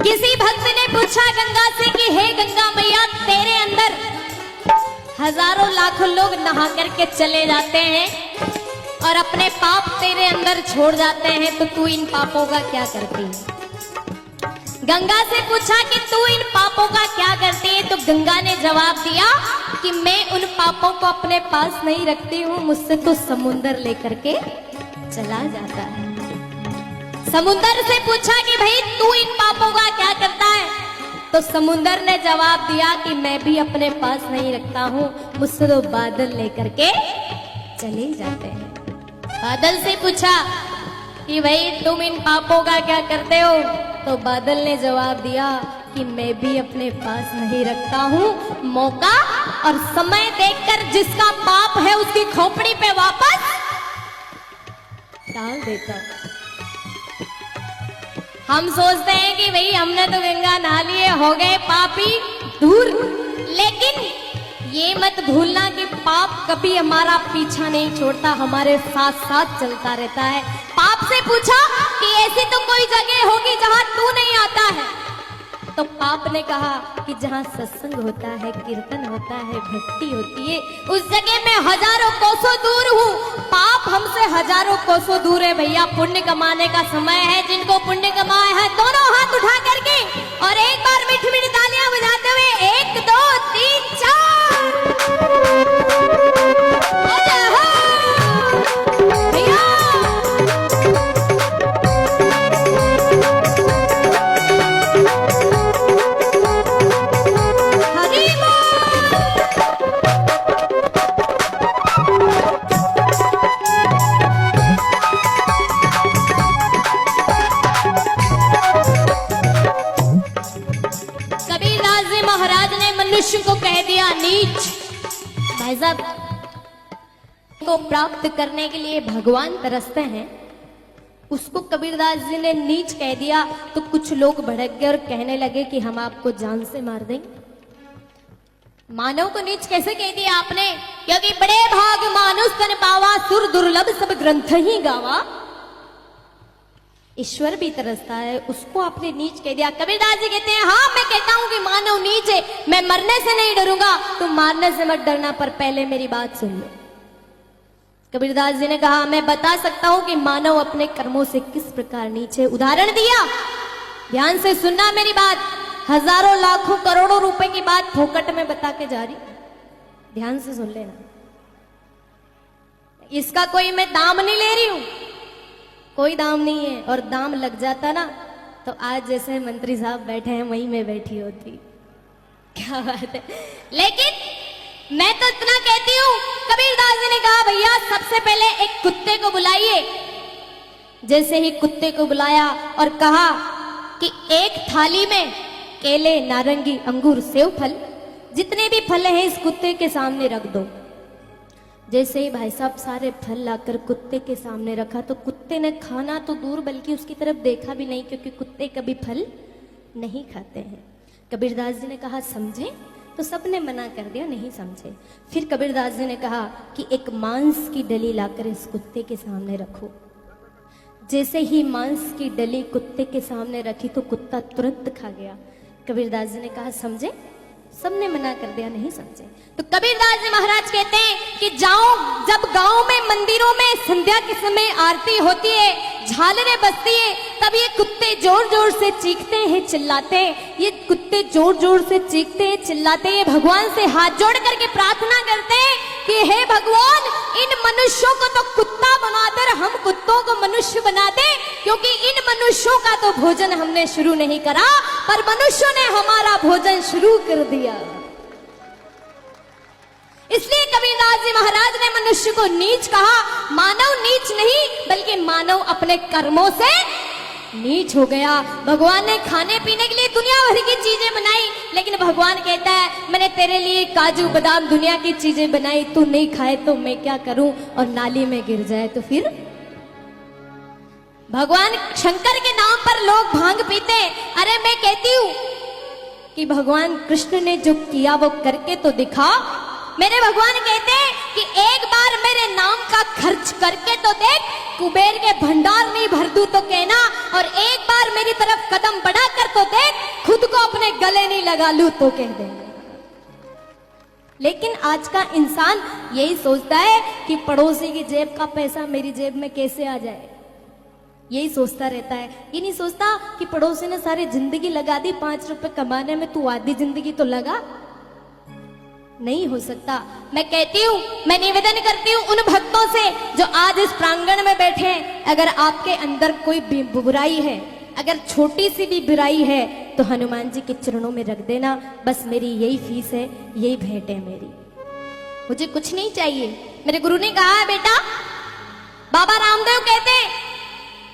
किसी भक्त ने पूछा गंगा से कि हे गंगा मैया, तेरे अंदर हजारों लाखों लोग नहा करके चले जाते हैं और अपने पाप तेरे अंदर छोड़ जाते हैं, तो तू इन पापों का क्या करती है? गंगा से पूछा कि तू इन पापों का क्या करती है? तो गंगा ने जवाब दिया कि मैं उन पापों को अपने पास नहीं रखती हूँ, मुझसे तो समुंदर लेकर के चला जाता है। समुंदर से पूछा कि भाई तू इन पापों का क्या करता है? तो समुंदर ने जवाब दिया कि मैं भी अपने पास नहीं रखता हूँ, मुझसे तो बादल लेकर के चले जाते हैं। बादल से पूछा कि भाई तुम इन पापों का क्या करते हो? तो बादल ने जवाब दिया कि मैं भी अपने पास नहीं रखता हूँ, मौका और समय देखकर जिसका पाप है उसकी खोपड़ी पे वापस डाल देता हूं। हम सोचते हैं कि भाई हमने तो गंगा नहा लिए, हो गए पापी दूर, लेकिन ये मत भूलना कि पाप कभी हमारा पीछा नहीं छोड़ता, हमारे साथ साथ चलता रहता है। पाप से पूछा कि ऐसी तो कोई जगह होगी जहां तू नहीं आता है? तो पाप ने कहा कि जहां सत्संग होता है, कीर्तन होता है, भक्ति होती है, उस जगह मैं हजारों कोसों दूर हूँ। पाप हमसे हजारों कोसों दूर है भैया। पुण्य कमाने का समय है। जिनको पुण्य कमाए हैं दोनों हाथ उठा करके और एक बार मीठी मीठी तालियां बजाते हुए 1 2 3 4 भैया। मनुष्य को कह दिया नीच। भाई साहब को प्राप्त करने के लिए भगवान तरसते हैं, उसको कबीरदास जी ने नीच कह दिया तो कुछ लोग भड़क गए और कहने लगे कि हम आपको जान से मार देंगे। मानव को नीच कैसे कह दिया आपने? क्योंकि बड़े भाग मानुष तन पावा, सुर दुर्लभ सब ग्रंथ ही गावा। ईश्वर भी तरसता है, उसको आपने नीच कह दिया। कबीरदास जी कहते हैं हाँ मैं कहता हूं कि मानव नीच है, मैं मरने से नहीं डरूंगा, तुम मारने से मत डरना, पर पहले मेरी बात सुन लो। कबीरदास जी ने कहा मैं बता सकता हूं कि मानव अपने कर्मों से किस प्रकार नीच है। उदाहरण दिया, ध्यान से सुनना मेरी बात। हजारों लाखों करोड़ों रुपए की बात फोकट में बता के जा रही, ध्यान से सुन लेना। इसका कोई मैं दाम नहीं ले रही हूं, कोई दाम नहीं है, और दाम लग जाता ना तो आज जैसे मंत्री साहब बैठे हैं वहीं में बैठी होती। क्या बात है। लेकिन मैं तो इतना कहती हूं, कबीरदास जी ने कहा भैया सबसे पहले एक कुत्ते को बुलाइए। जैसे ही कुत्ते को बुलाया और कहा कि एक थाली में केले, नारंगी, अंगूर, सेव फल, जितने भी फल हैं इस कुत्ते के सामने रख दो। जैसे ही भाई साहब सारे फल लाकर कुत्ते के सामने रखा तो कुत्ते ने खाना तो दूर बल्कि उसकी तरफ देखा भी नहीं, क्योंकि कुत्ते कभी फल नहीं खाते हैं। कबीरदास जी ने कहा समझे? तो सबने मना कर दिया, नहीं समझे। फिर कबीरदास जी ने कहा कि एक मांस की डली लाकर इस कुत्ते के सामने रखो। जैसे ही मांस की डली कुत्ते के सामने रखी तो कुत्ता तुरंत खा गया। कबीरदास जी ने कहा समझे? सबने मना कर दिया, नहीं समझे। तो कबीरदास जी महाराज कहते हैं कि जाओ, जब गांव में मंदिरों में संध्या के समय आरती होती है, झालरें बजती है, तब ये कुत्ते जोर जोर से चीखते हैं, चिल्लाते हैं। ये कुत्ते जोर जोर से चीखते हैं, चिल्लाते हैं, भगवान से हाथ जोड़ करके प्रार्थना करते हैं कि हे भगवान इन मनुष्यों को तो कुत्ता बनाकर हम कुत्तों को मनुष्य बना दे, क्योंकि इन मनुष्यों का तो भोजन हमने शुरू नहीं करा, पर मनुष्यों ने हमारा भोजन शुरू कर दिया। इसलिए कबीरदास जी महाराज ने मनुष्य को नीच कहा। मानव नीच नहीं, बल्कि मानव अपने कर्मों से नीच हो गया। भगवान ने खाने पीने के लिए दुनिया भर की चीजें बनाई, लेकिन भगवान कहता है मैंने तेरे लिए काजू बादाम दुनिया की चीजें बनाई, तू नहीं खाए तो मैं क्या करूं, और नाली में गिर जाए तो फिर? भगवान शंकर के नाम पर लोग भांग पीते। अरे मैं कहती हूं कि भगवान कृष्ण ने जो किया वो करके तो दिखा। मेरे भगवान कहते हैं कि एक बार मेरे नाम का खर्च करके तो देख, कुबेर के भंडार नहीं भर दूं तो कहना, और एक बार मेरी तरफ कदम बढ़ा कर तो देख, गले नहीं लगा लूं तो कह देंगे। लेकिन आज का इंसान यही सोचता है कि पड़ोसी की जेब का पैसा मेरी जेब में कैसे आ जाए, यही सोचता रहता है। ये नहीं सोचता कि पड़ोसी ने सारी जिंदगी लगा दी 5 रुपए कमाने में, तू आधी जिंदगी तो लगा। नहीं हो सकता। मैं कहती हूँ, मैं निवेदन करती हूँ उन भक्तों से जो आज इस प्रांगण में बैठे हैं, अगर आपके अंदर कोई बुराई है, अगर छोटी सी भी बुराई है, तो हनुमान जी के चरणों में रख देना। बस मेरी यही फीस है, यही भेंट है मेरी, मुझे कुछ नहीं चाहिए। मेरे गुरु ने कहा है बेटा, बाबा रामदेव कहते हैं,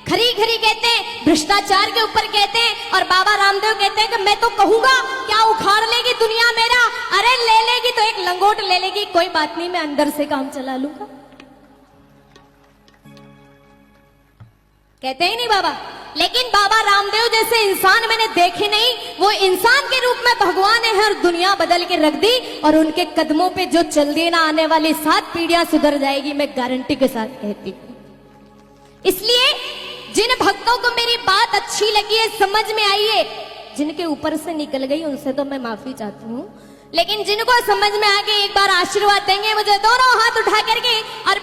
खरी खरी कहते हैं, भ्रष्टाचार के ऊपर कहते हैं, और बाबा रामदेव कहते हैं कि मैं तो कहूंगा क्या उखाड़ लेगी दुनिया मेरा। अरे ले लेगी तो एक लंगोट ले लेगी, कोई बात नहीं, मैं अंदर से काम चला लूंगा। कहते ही नहीं बाबा। लेकिन बाबा रामदेव जैसे इंसान मैंने देखे नहीं। वो इंसान के रूप में भगवान है और दुनिया बदल के रख दी, और उनके कदमों पे जो चल दी ना, आने वाली 7 पीढ़ियां सुधर जाएगी, मैं गारंटी के साथ कहती हूं। इसलिए जिन भक्तों को मेरी बात अच्छी लगी है, समझ में आई है, जिनके ऊपर से निकल गई उनसे तो मैं माफी चाहती हूँ, लेकिन जिनको समझ में आ गई एक बार आशीर्वाद देंगे मुझे दोनों हाथ उठा करके। और